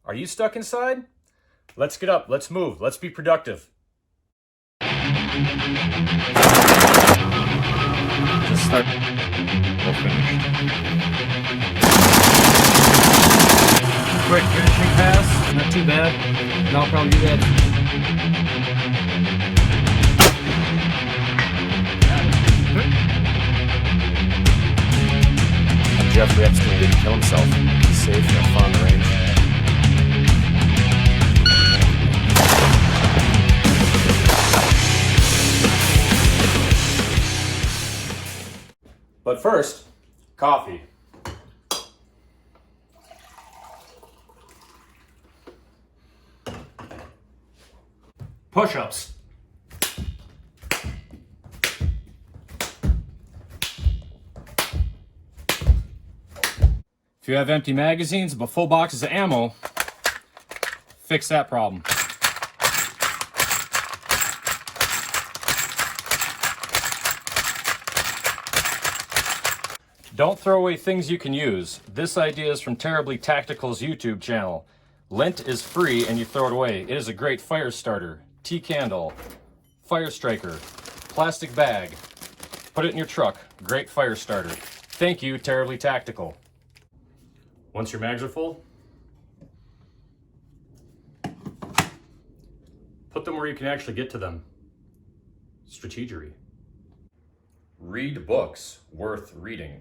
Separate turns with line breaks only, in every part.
Are you stuck inside? Let's get up, let's move, let's be productive.
Just start. We'll finish.
Quick finishing pass, not too bad. And I'll probably do that.
Jeffrey Epstein didn't kill himself. He's safe and have fun on the range.
But first, coffee. Push-ups. If you have empty magazines but full boxes of ammo, fix that problem. Don't throw away things you can use. This idea is from Terribly Tactical's YouTube channel. Lint is free and you throw it away. It is a great fire starter. Tea candle, fire striker, plastic bag. Put it in your truck. Great fire starter. Thank you, Terribly Tactical. Once your mags are full, put them where you can actually get to them. Strategery. Read books worth reading.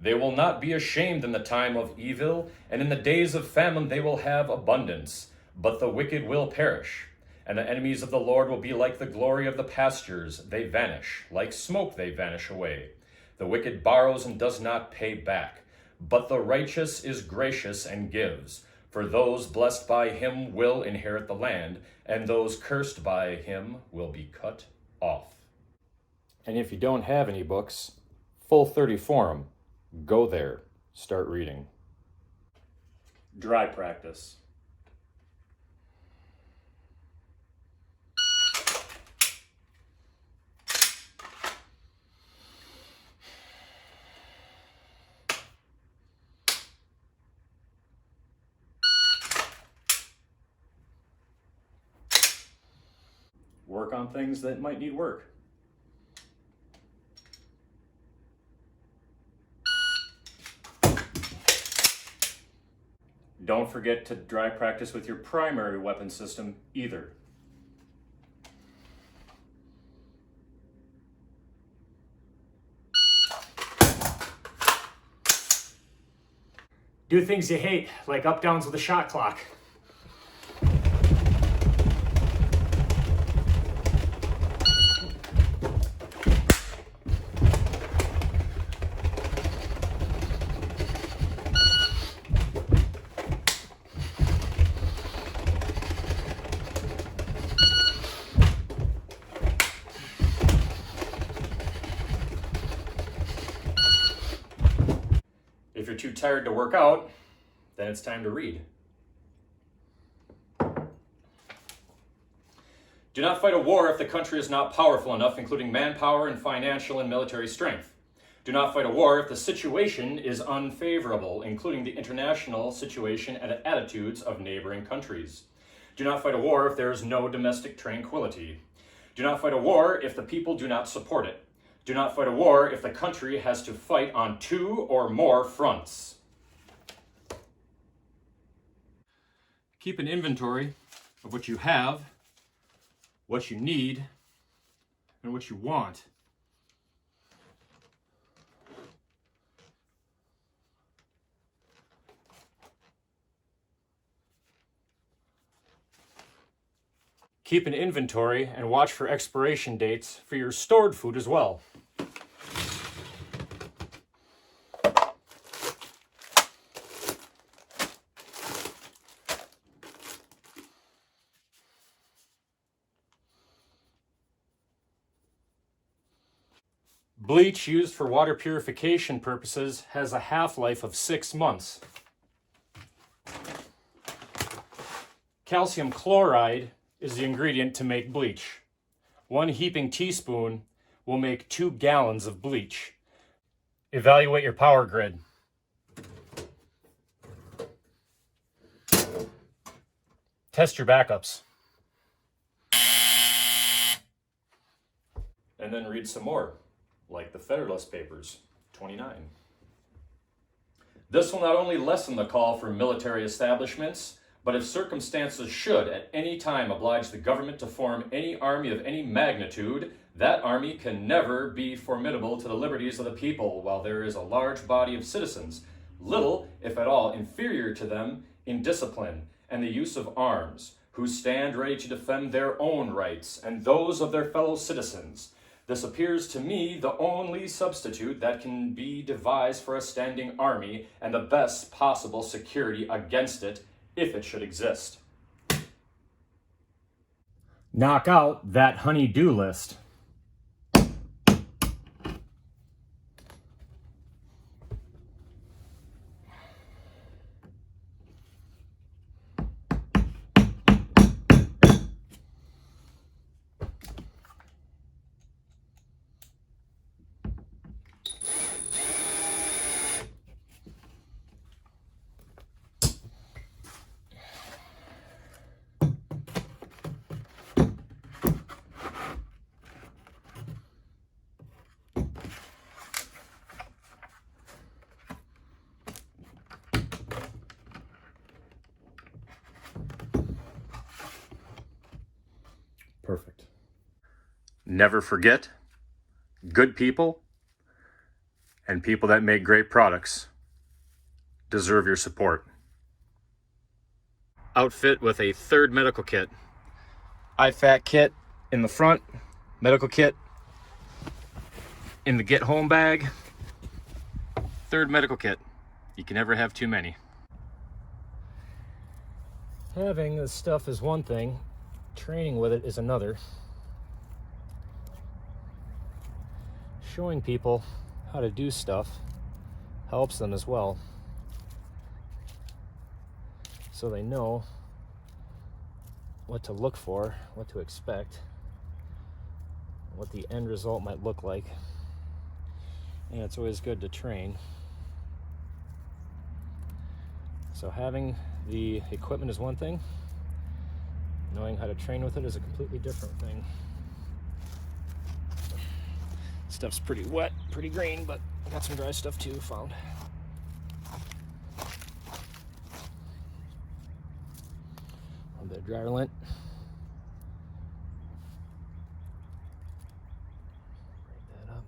They will not be ashamed in the time of evil, and in the days of famine they will have abundance. But the wicked will perish, and the enemies of the Lord will be like the glory of the pastures. They vanish, like smoke they vanish away. The wicked borrows and does not pay back, but the righteous is gracious and gives. For those blessed by him will inherit the land, and those cursed by him will be cut off. And if you don't have any books, Full 30 Forum. Go there, start reading. Dry practice. Work on things that might need work. Don't forget to dry practice with your primary weapon system either. Do things you hate, like up-downs with a shot clock. If you're too tired to work out, then it's time to read. Do not fight a war if the country is not powerful enough, including manpower and financial and military strength. Do not fight a war if the situation is unfavorable, including the international situation and attitudes of neighboring countries. Do not fight a war if there is no domestic tranquility. Do not fight a war if the people do not support it. Do not fight a war if the country has to fight on 2 or more fronts. Keep an inventory of what you have, what you need, and what you want. Keep an inventory and watch for expiration dates for your stored food as well. Bleach used for water purification purposes has a half-life of 6 months. Calcium chloride is the ingredient to make bleach. 1 heaping teaspoon will make 2 gallons of bleach. Evaluate your power grid.
Test your backups.
And then read some more, like the Federalist Papers, 29. This will not only lessen the call for military establishments, but if circumstances should at any time oblige the government to form any army of any magnitude, that army can never be formidable to the liberties of the people while there is a large body of citizens, little, if at all, inferior to them in discipline and the use of arms, who stand ready to defend their own rights and those of their fellow citizens. This appears to me the only substitute that can be devised for a standing army and the best possible security against it, if it should exist.
Knock out that honey-do list.
Perfect. Never forget, good people and people that make great products deserve your support.
Outfit with a third medical kit. IFAC kit in the front, medical kit in the get home bag, third medical kit. You can never have too many. Having this stuff is one thing, training with it is another. Showing people how to do stuff helps them as well, so they know what to look for, what to expect, what the end result might look like. And it's always good to train. So having the equipment is one thing, knowing how to train with it is a completely different thing. Stuff's pretty wet, pretty green, but I got some dry stuff too found. A little bit of dryer lint. Break that up.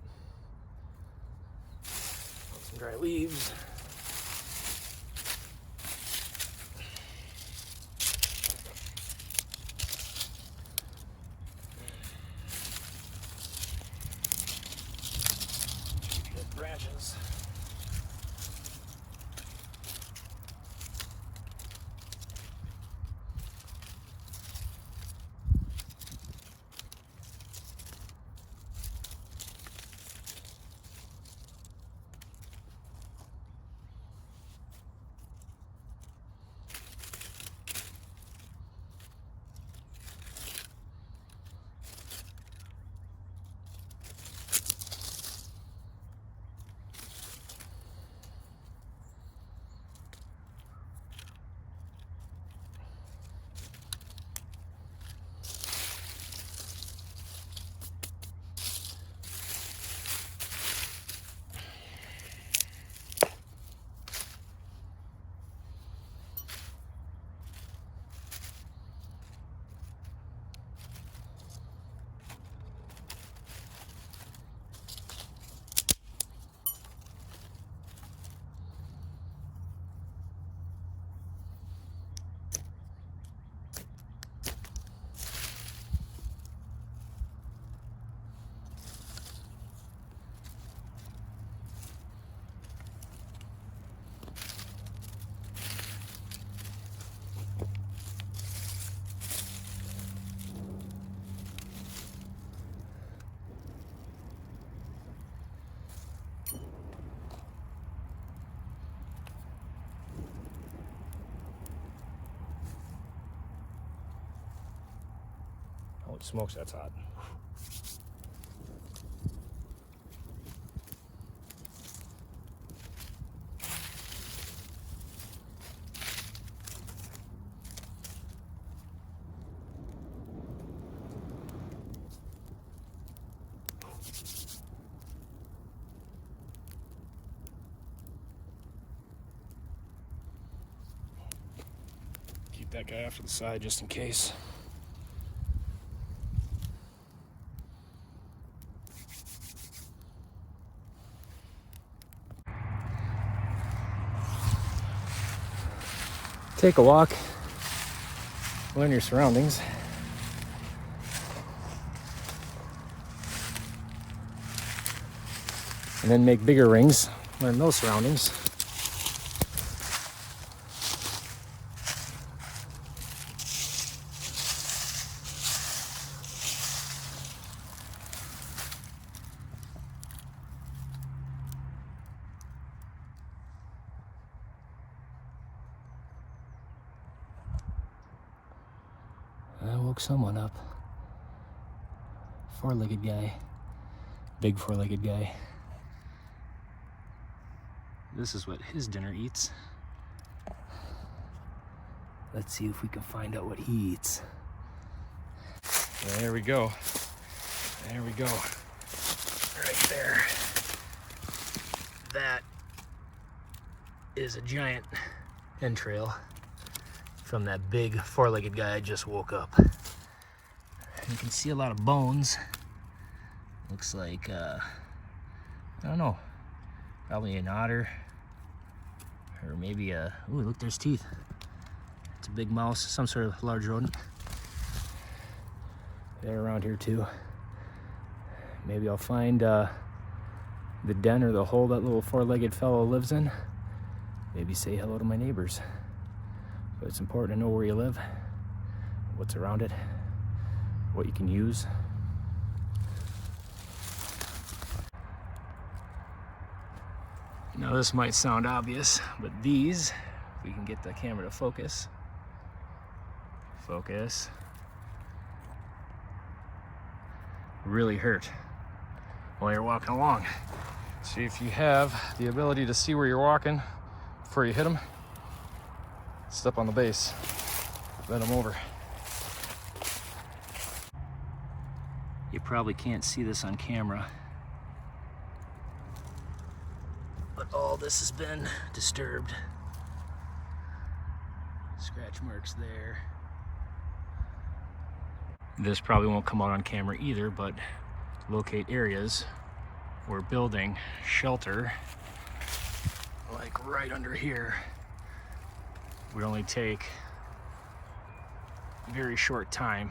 Some dry leaves. Branches. Holy smokes, that's hot. Take that guy off to the side just in case. Take a walk, learn your surroundings. And then make bigger rings, learn those surroundings. I woke someone up. Four-legged guy. Big four-legged guy. This is what his dinner eats. Let's see if we can find out what he eats. There we go. There we go. Right there. That is a giant entrail from that big four-legged guy I just woke up. You can see a lot of bones. Looks like, I don't know, probably an otter. Or maybe a, ooh, look, there's teeth. It's a big mouse, some sort of large rodent. They're around here too. Maybe I'll find the den or the hole that little four-legged fellow lives in. Maybe say hello to my neighbors. But it's important to know where you live, what's around it, what you can use. Now this might sound obvious, but these, if we can get the camera to focus, really hurt while you're walking along. See, if you have the ability to see where you're walking before you hit them, step on the base, bend them over. You probably can't see this on camera, but all this has been disturbed. Scratch marks there. This probably won't come out on camera either, but locate areas where building shelter, like right under here, would only take a very short time.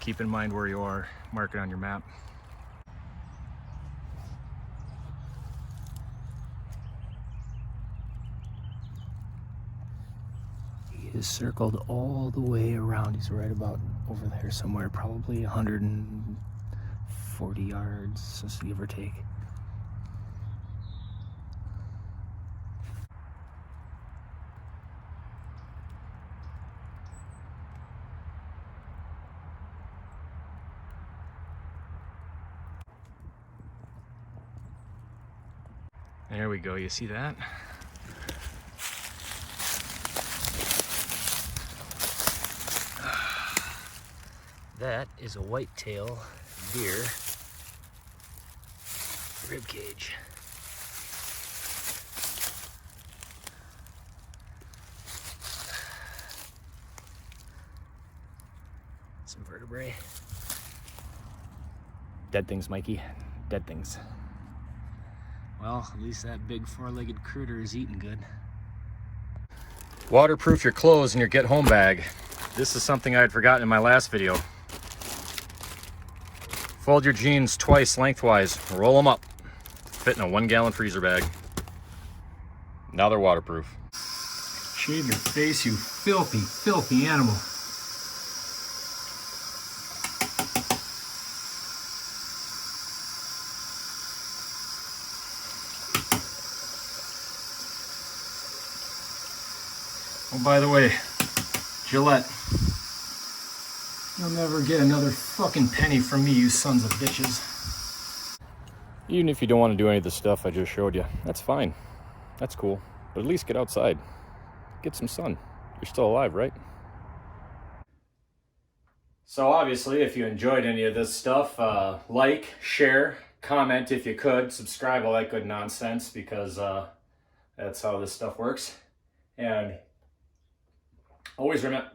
Keep in mind where you are, mark it on your map. He is circled all the way around. He's right about over there somewhere, probably 140 yards, just give or take. There we go, you see that? That is a whitetail deer rib cage. Some vertebrae. Dead things, Mikey. Dead things. Well, at least that big four-legged critter is eating good. Waterproof your clothes in your get home bag. This is something I had forgotten in my last video. Fold your jeans twice lengthwise, roll them up. Fit in a 1-gallon freezer bag. Now they're waterproof. Shave your face, you filthy, filthy animal. Oh, by the way, Gillette, you'll never get another fucking penny from me, you sons of bitches. Even if you don't want to do any of the stuff I just showed you, that's fine. That's cool. But at least get outside. Get some sun. You're still alive, right? So obviously, if you enjoyed any of this stuff, like, share, comment if you could, subscribe, all that good nonsense, because that's how this stuff works. And
Always remember.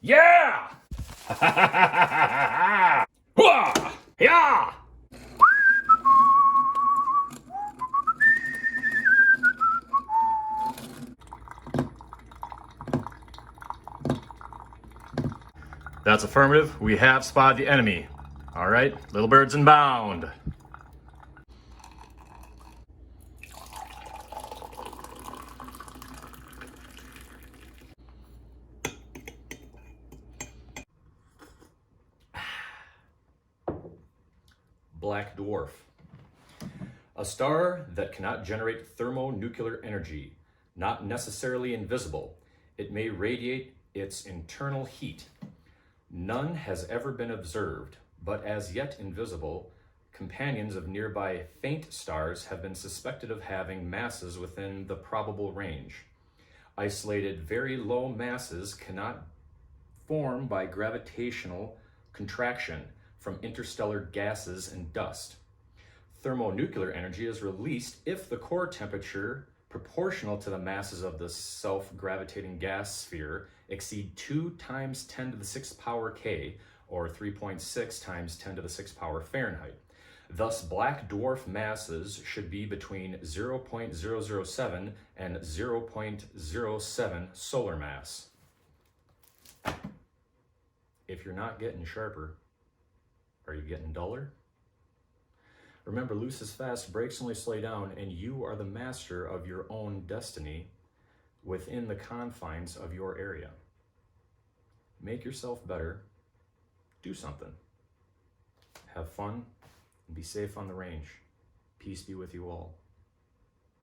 Yeah! Hua! Yeah!
That's affirmative. We have spotted the enemy. All right, little birds inbound.
Black dwarf. A star that cannot generate thermonuclear energy, not necessarily invisible. It may radiate its internal heat. None has ever been observed, but as yet invisible, companions of nearby faint stars have been suspected of having masses within the probable range. Isolated very low masses cannot form by gravitational contraction from interstellar gases and dust. Thermonuclear energy is released if the core temperature proportional to the masses of the self-gravitating gas sphere exceed 2 times 10 to the 6th power K, or 3.6 times 10 to the 6th power Fahrenheit. Thus, black dwarf masses should be between 0.007 and 0.07 solar mass. If you're not getting sharper, are you getting duller? Remember, loose is fast, brakes only slow down, and you are the master of your own destiny within the confines of your area. Make yourself better. Do something. Have fun and be safe on the range. Peace be with you all.